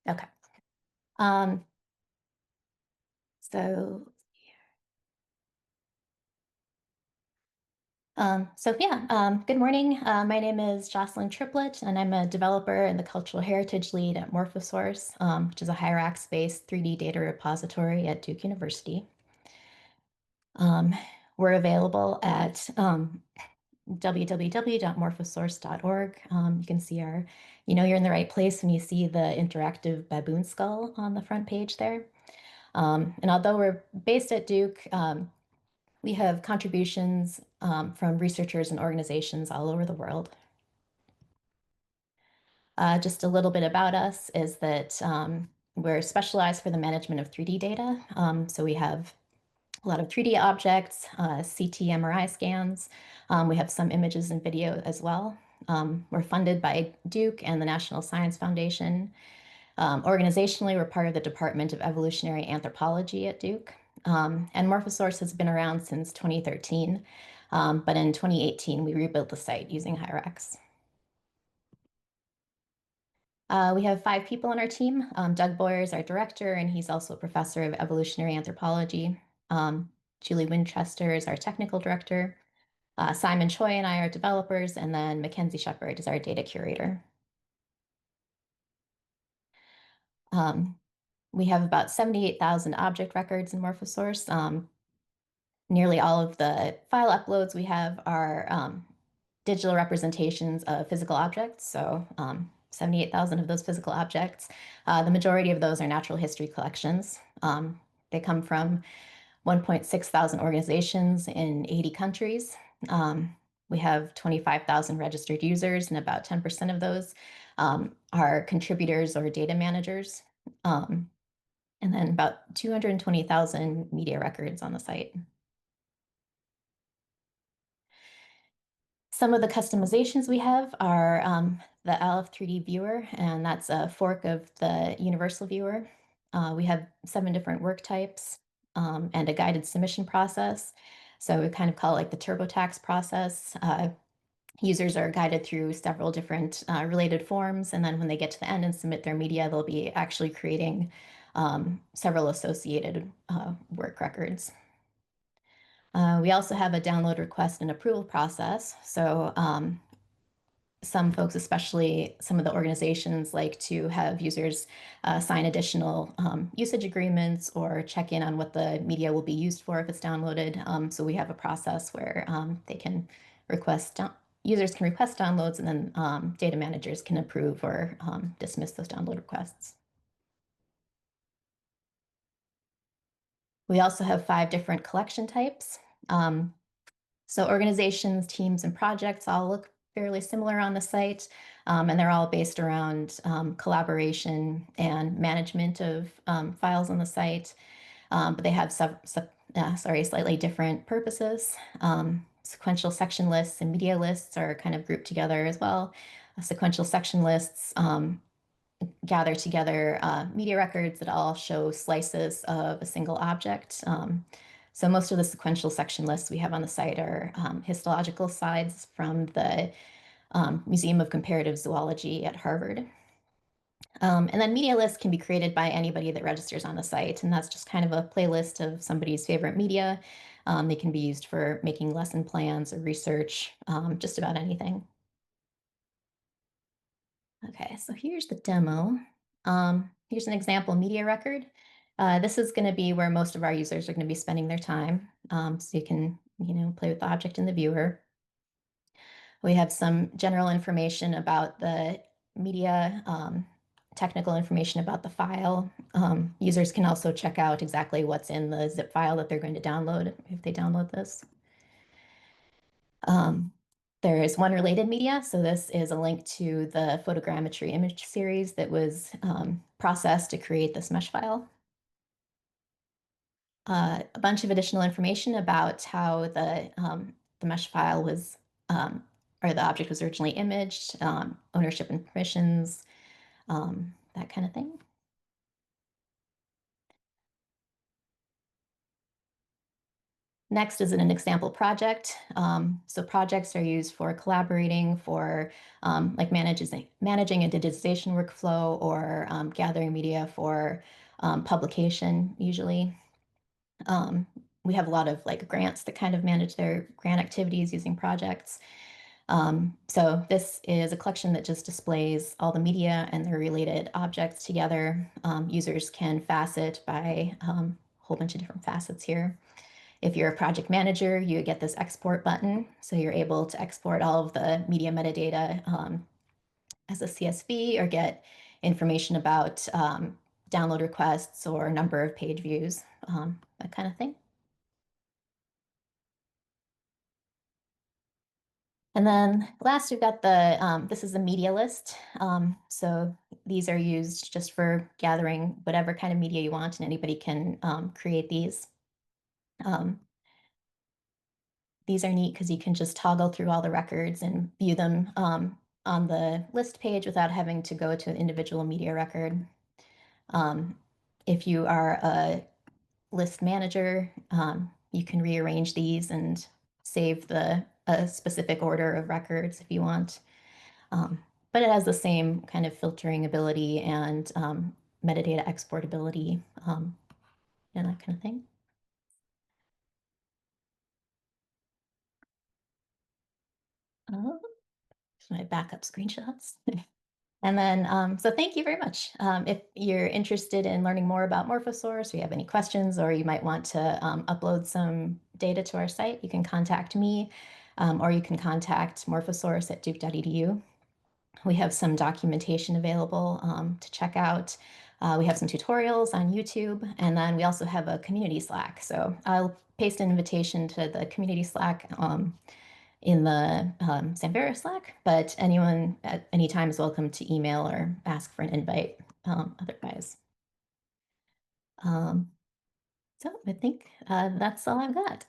Okay. Um, so, good morning. My name is Jocelyn Triplett, and I'm a developer and the cultural heritage lead at MorphoSource, which is a Hyrax-based 3D data repository at Duke University. Um, we're available at www.morphosource.org. You can see you're in the right place when you see the interactive baboon skull on the front page there. And although we're based at Duke, we have contributions from researchers and organizations all over the world. Just a little bit about us is that we're specialized for the management of 3D data. So we have a lot of 3D objects, CT, MRI scans. We have some images and video as well. We're funded by Duke and the National Science Foundation. Organizationally, we're part of the Department of Evolutionary Anthropology at Duke. And MorphoSource has been around since 2013, but in 2018, we rebuilt the site using Hyrax. We have 5 people on our team. Doug Boyer is our director, and he's also a professor of evolutionary anthropology. Julie Winchester is our technical director. Simon Choi and I are developers, and then Mackenzie Shepard is our data curator. We have about 78,000 object records in MorphoSource. Nearly all of the file uploads we have are digital representations of physical objects. So 78,000 of those physical objects. The majority of those are natural history collections. They come from 1.6 thousand organizations in 80 countries. We have 25,000 registered users, and about 10% of those are contributors or data managers. And then about 220,000 media records on the site. Some of the customizations we have are the LF3D viewer, and that's a fork of the universal viewer. We have 7 different work types and a guided submission process. So we kind of call it like the TurboTax process. Users are guided through several different related forms, and then when they get to the end and submit their media, they'll be actually creating several associated work records. We also have a download request and approval process. So some folks, especially some of the organizations, like to have users sign additional usage agreements or check in on what the media will be used for if it's downloaded. So we have a process where they can users can request downloads, and then data managers can approve or dismiss those download requests. We also have 5 different collection types. So organizations, teams, and projects all look fairly similar on the site, and they're all based around collaboration and management of files on the site. But they have slightly different purposes. Sequential section lists and media lists are kind of grouped together as well. Sequential section lists gather together media records that all show slices of a single object. So most of the sequential section lists we have on the site are histological slides from the Museum of Comparative Zoology at Harvard. And then media lists can be created by anybody that registers on the site, and that's just kind of a playlist of somebody's favorite media. They can be used for making lesson plans or research, just about anything. Okay, so here's the demo. Here's an example media record. This is going to be where most of our users are going to be spending their time. So you can, play with the object in the viewer. We have some general information about the media, technical information about the file. Users can also check out exactly what's in the zip file that they're going to download if they download this. There is one related media. So this is a link to the photogrammetry image series that was processed to create this mesh file. A bunch of additional information about how the mesh file was, or the object was originally imaged, ownership and permissions, that kind of thing. Next is an example project. So projects are used for collaborating, for like managing a digitization workflow, or gathering media for publication, usually. Um, we have a lot of like grants that kind of manage their grant activities using projects. So this is a collection that just displays all the media and their related objects together. Users can facet by a whole bunch of different facets here. If you're a project manager, you get this export button. So you're able to export all of the media metadata as a CSV, or get information about download requests or number of page views, that kind of thing. And then last, we've got this is a media list. So these are used just for gathering whatever kind of media you want, and anybody can create these. Um, these are neat because you can just toggle through all the records and view them on the list page without having to go to an individual media record. Um, if you are a list manager, you can rearrange these and save a specific order of records if you want. But it has the same kind of filtering ability and metadata exportability, and that kind of thing. Oh, my backup screenshots. And then, so thank you very much. If you're interested in learning more about MorphoSource, or you have any questions, or you might want to upload some data to our site, you can contact me, or you can contact MorphoSource at duke.edu. We have some documentation available to check out. We have some tutorials on YouTube, and then we also have a community Slack. So I'll paste an invitation to the community Slack in the Sambera Slack, but anyone at any time is welcome to email or ask for an invite otherwise. So I think that's all I've got.